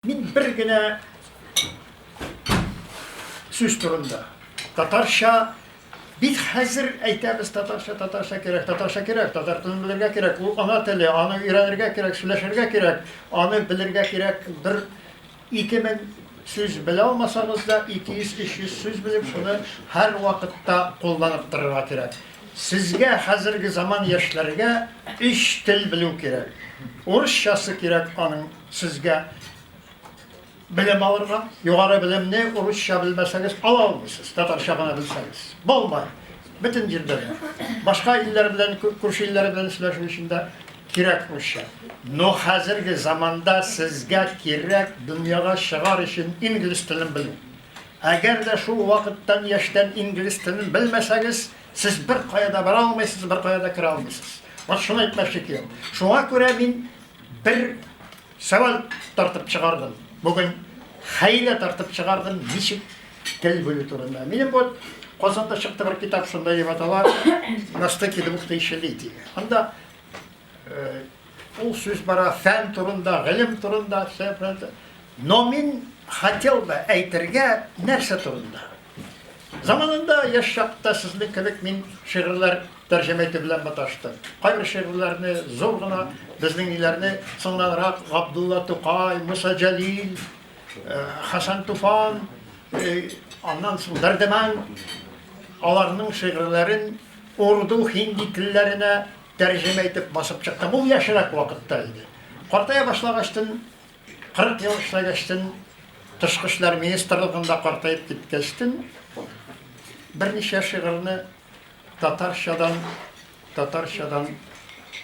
Мин бер генә сүз турында. Татарча бит хәзер әйтәбез татарча кирәк, татар телен белергә кирәк, ул ана теле, аны өйрәнергә кирәк, сөйләшергә кирәк, аны белергә кирәк. Бер 2000 сүз белә алмасагыз да 200-300 сүз белеп, шуны һәр вакытта кулланып торырга кирәк. Сезгә хәзерге заман яшьләргә 3 тел белү кирәк. Урысчасы кирәк аның сезгә белем алырга, югары белемне урысча белмәсәгез ала алмыйсыз, татарча гына белсәгез. Булмай. Бөтен җирдә. Башка илләр белән, күрше илләр белән сөйләшү өчен дә кирәк урысча. Но хәзерге заманда сезгә кирәк дөньяга чыгар өчен инглиз телен белү. Әгәр дә шул вакыттан яшьтән инглиз телен белмәсәгез, сез бер кайда бара алмыйсыз, бер кайда кера алмыйсыз. Вот шуны әйтмәкче киләм. Шуңа күрә мин бер савал тартып чыгардым. Бүген хәйлә тартып чыгардым ничек тел белү турында. Минем бу Казанда чыкты бер китап шунда дип атала, Настаки двухтысячелетие. Анда ул сүз бара фән турында, гылым турында, но мин хотел бы әйтергә нәрсә турында. Заманында яшь чакта сезнең кебек мин шигырьләр тәрҗемә итү белән маташтым. Кайбер шигырьләрне зур гына безнең илләрне соңнанрак Габдулла Тукай, Муса Җәлил, Хасан Туфан, аннан соң Дәрдемән аларның шигырьләрен урду, хинди телләренә тәрҗемә итеп басып чыктым. Ул яшьрәк вакытта иде. Картая башлагачтын 40 ел эшләгәчтен Тышкы эшләр министрлыгында картаеп киткәчтен берничә шигырьне татарчадан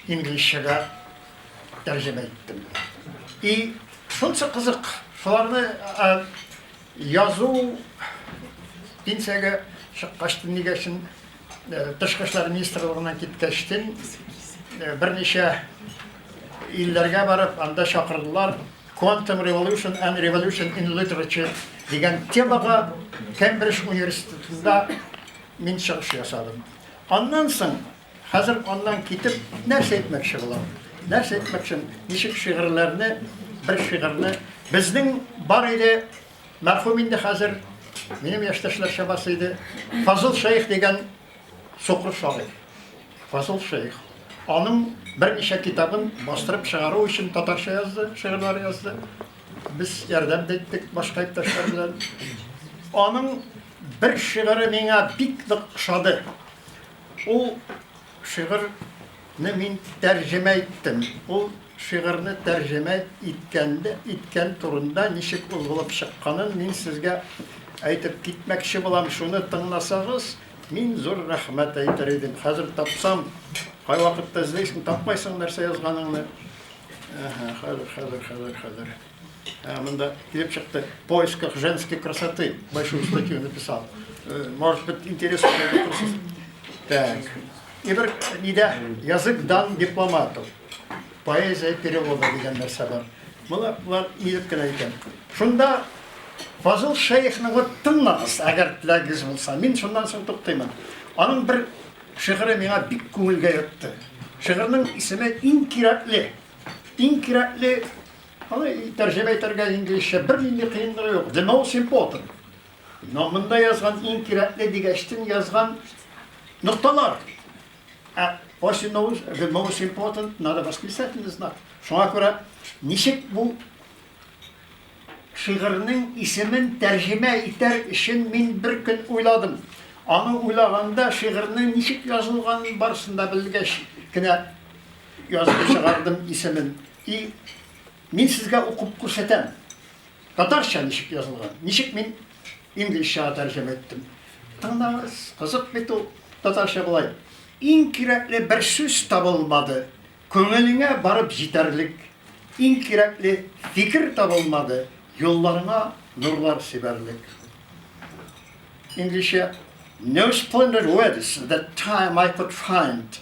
инглизчәгә тәрҗемә иттем. И шунсы кызык, шуларны язу пенсиягә чыккачтын нигәшен Тышкы эшләр министрлыгыннан киткәчтен берничә илләргә барып, анда чакырдылар. Quantum Revolution and Revolution in Literature дигән темага Кембридж университетында мин чыгыш ясадым. Аннан соң, хәзер аннан китеп, нәрсә әйтмәкче булам? Нәрсә әйтмәкче? Ничек шигырьләрне, бер шигырьне безнең бар иде, мәрхүм инде хәзер, минем яшьтәшләр чабасы иде, Фазыл Шәйх дигән сукыр шагыйрь. Фазыл Шәйх. Аның берничә китабын бастырып чыгару өчен татарча язды, шигырьләр язды. Без ярдәм иттек башка иптәшләр белән. Аның бер шигыре миңа бик ошады. Ул шигырьне мин тәрҗемә иттем. Ул шигырьне тәрҗемә иткән турында ничек ул булып чыкканын мин сезгә әйтеп китмәкче булам. Шуны тыңласагыз, мин зур рәхмәт әйтер идем. Хәзер тапсам, кай вакытта эзләйсең, тапмайсың нәрсә язганыңны. Хәзер. Монда килеп чыкты. Поисках женской красоты. Большую статью написал. Может быть, интересно. Так. И бер нидә язык дан дипломатов. Поэзия перевода дигән нәрсә бар. Булар иеп кенә икән. Шунда Фазыл Шәйхны тыңлагыз, әгәр теләгегез булса. Мин шуннан соң туктыймын. Аның бер шигыре миңа бик күңелгә ятты. Шигырьнең исеме иң кирәкле, аны тәрҗемә итәргә инглизчә бер нинди кыенлыгы юк. The most important. Но монда язган иң кирәкле дигәчтен язган нукталар. После the most important надо восклицательный знак. Шуңа күрә ничек бу шигырьнең исемен тәрҗемә итәр өчен мин бер көн уйладым. Аны уйлаганда шигырьнең ничек язылганын барсында белгәч кенә язып чыгардым исемен. И мин сезгә укып күрсәтәм. Татарча ничек язылган. Ничек мин инглизчә тәрҗемә иттем. Тыңлагыз, кызык бит ул татарча булай. Иң кирәкле бер сүз табылмады. Күңелеңә барып җитәрлек. Иң кирәкле фикер табылмады. Юлларыңа нурлар сибәрлек. Инглизчә No splendid words that time I could find.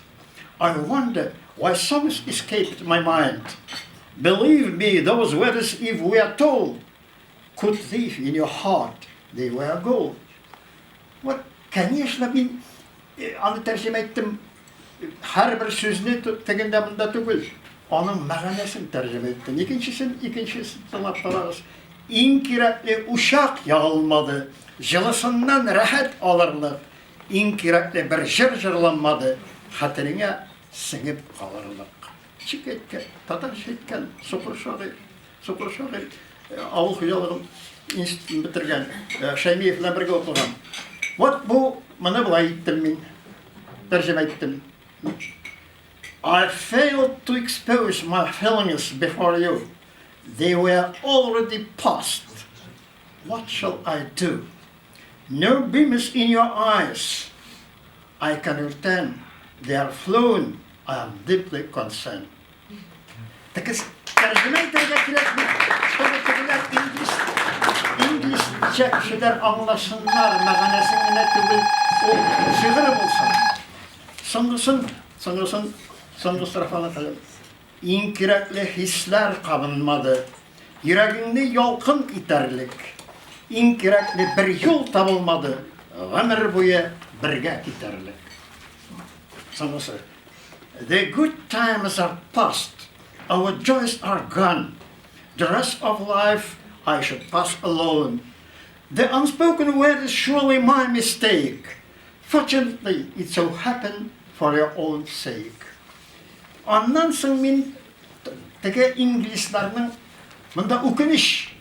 I wonder why songs escaped my mind. Believe me, those words, if we are told, could live in your heart. They were gold. What? Конечно, аны тәрҗемә иттем. Һәр бер сүзне тегендә монда түгел. Onun мәгънәсен тәрҗемә иттем. İkincisi тыңлап карагыз. Иң кирәкле ушак ягылмады. Җылысыннан рәхәт алырлык. Иң кирәкле бер җыр җырланмады. Хәтереңә сеңеп калырлык. Чикеткә, татарча әйткән, Сокыр шагыйрь, авыл хуҗалыгын институтын бетергән, Шәймиев белән бергә укыган. Вот бу, моны булай иттем мин. Тәрҗемә иттем. I failed to expose my feelings before you. They were already past. What shall I do? No beams in your eyes. I can return. They are flown. I am deeply concerned. Такыз тәрҗемә итәргә кирәкме? Шуны тегеләр инглизчә кешеләр аңласыннар, мәгънәсен генә түгел, ул шигырь булсын. Соңгысы Рафанаталым. Иң кирәкле хисләр кабынмады. Йөрәгеңне ялкын итәрлек. Иң кирәкле бер юл табылмады. Гомер буе бергә китәрлек. Соңгысы. The good times are past. Our joys are gone. The rest of life I should pass alone. The unspoken word is surely my mistake. Fortunately, it so happened for your own sake. Ondan soң мин теге инглизларның монда үкенич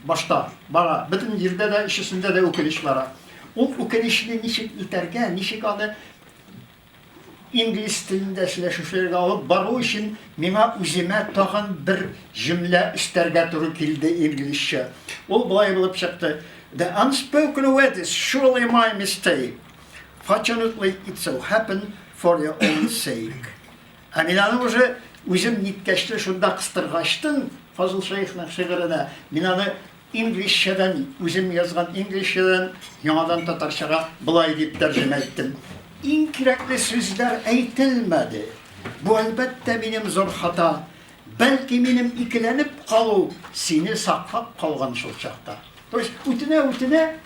башта бара. Бөтен җирдә дә, ишесендә дә үкенич бара. Ул үкеничне ничек итәргә, ничек аны инглиз телендә сөйләшүчеләргә алып бару өчен миңа үземә тагын бер җөмлә өстәргә туры килде инглизчә. Ул булай булып чыкты. The unspoken word is surely my mistake. Fortunately, it so happened for your own sake. Мин аны уже үзем ниткәчтә шунда кыстыргачтым, Фазыл Шәйхның шигыренә. Мин аны инглизчәдән, үзем язган инглизчәдән яңадан татарчага булай дип тәрҗемә иттем. Иң кирәкле сүзләр әйтелмәде. Бу әлбәттә минем зур хата. Бәлки минем икеләнеп калу сине саклап калган шул чакта. То есть үтенә,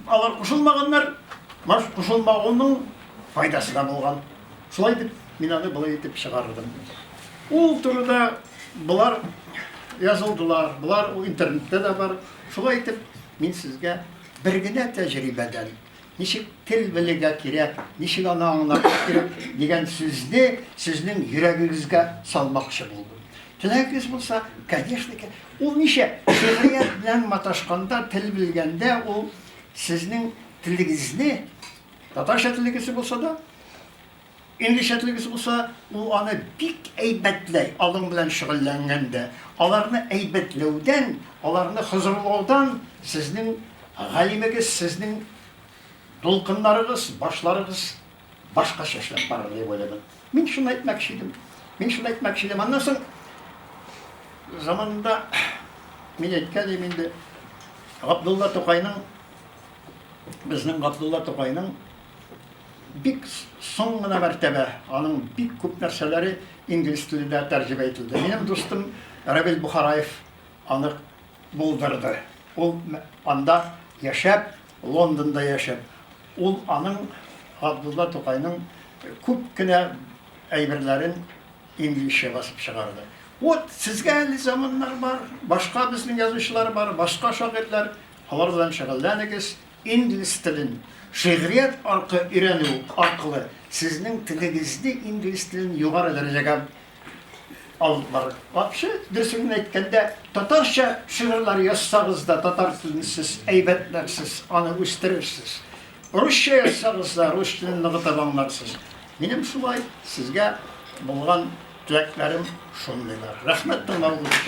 алар кушылмаганнар, маш кушылмагының файдасы да булган. Шулай дип мин аны булай итеп чыгардым. Ул турыда булар язылдылар, булар интернетта да бар. Шулай итеп мин сезгә бер генә тәҗрибәдән ничек тел белергә кирәк, ничек аны аңларга кирәк дигән сүзне сезнең йөрәгегезгә салмакчы булдым. Теләгегез булса, конечно, ул ничә шигърият белән маташканда, тел белгәндә ул сезнең телегезне, татарча телегез булса да, инглизчә телегез булса, ул аны бик әйбәтләй, алың белән шөгыльләнгәндә, аларны әйбәтләүдән, аларны хозурлаудан сезнең галимегез, сезнең дулкыннарыгыз, башларыгыз башкача эшләп барыр дип уйлыйм. Мин шуны әйтмәкче идем. Аннан соң заманында мин әйткән идем инде Габдулла Тукайның, безнең Габдулла Тукайның бик соң гына мәртәбә, аның бик күп нәрсәләре инглиз телендә тәрҗемә ителде. Минем дустым Рабил Бухараев аны булдырды. Ул анда яшәп, Лондонда яшәп, ул аның Габдулла Тукайның күп кенә әйберләрен инглизчә басып чыгарды. Вот сезгә әле заманнар бар, башка безнең язучылар бар, башка шагыйрьләр, алар белән шөгыльләнегез, инглиз телен шигърият өйрәнү аркылы сезнең телегезне инглиз телен югары дәрәҗәгә алып барыр. Вообще, дөресен әйткәндә, татарча шигырьләр язсагыз да, татар телен сез әйбәтләрсез, аны үстерерсез. Русча язсагыз да, рус телен ныгытып аңларсыз. Минем шулай сезгә булган теләкләрем шундыйлар. Рәхмәт тыңлауыгыз.